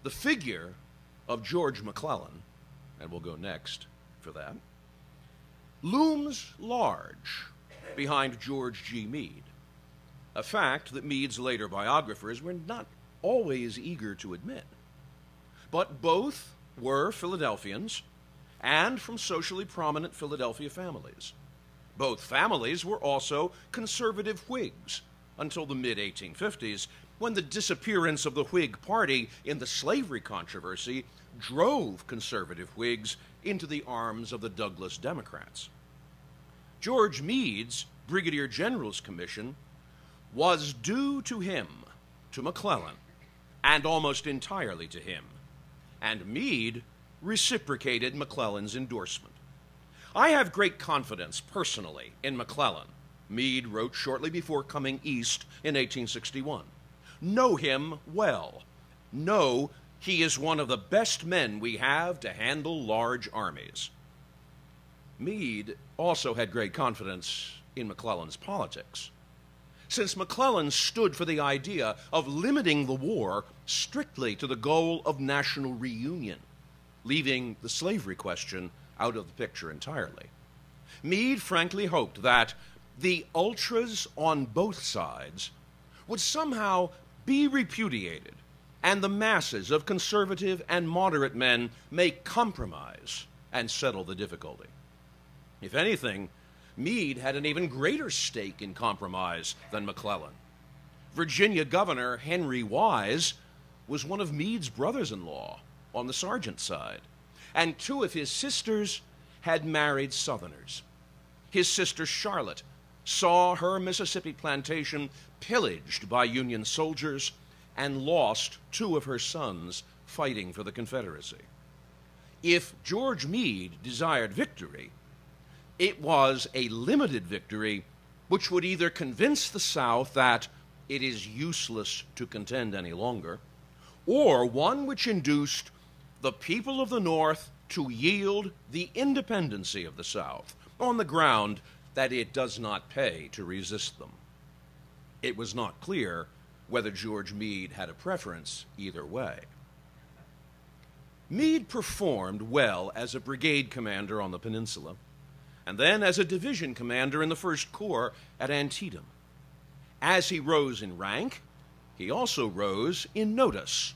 The figure of George McClellan, and we'll go next for that, looms large behind George G. Meade, a fact that Meade's later biographers were not always eager to admit. But both were Philadelphians and from socially prominent Philadelphia families. Both families were also conservative Whigs until the mid-1850s, when the disappearance of the Whig Party in the slavery controversy drove conservative Whigs into the arms of the Douglas Democrats. George Meade's Brigadier General's commission was due to him, to McClellan, and almost entirely to him, and Meade reciprocated McClellan's endorsement. I have great confidence personally in McClellan, Meade wrote shortly before coming east in 1861. Know him well. Know he is one of the best men we have to handle large armies. Meade also had great confidence in McClellan's politics, since McClellan stood for the idea of limiting the war strictly to the goal of national reunion, leaving the slavery question out of the picture entirely. Meade frankly hoped that the ultras on both sides would somehow be repudiated and the masses of conservative and moderate men make compromise and settle the difficulty. If anything, Meade had an even greater stake in compromise than McClellan. Virginia Governor Henry Wise was one of Meade's brothers-in-law on the Sargent side, and two of his sisters had married Southerners. His sister Charlotte saw her Mississippi plantation pillaged by Union soldiers and lost two of her sons fighting for the Confederacy. If George Meade desired victory, it was a limited victory which would either convince the South that it is useless to contend any longer, or one which induced the people of the North to yield the independency of the South on the ground that it does not pay to resist them. It was not clear whether George Meade had a preference either way. Meade performed well as a brigade commander on the peninsula, and then as a division commander in the First Corps at Antietam. As he rose in rank, he also rose in notice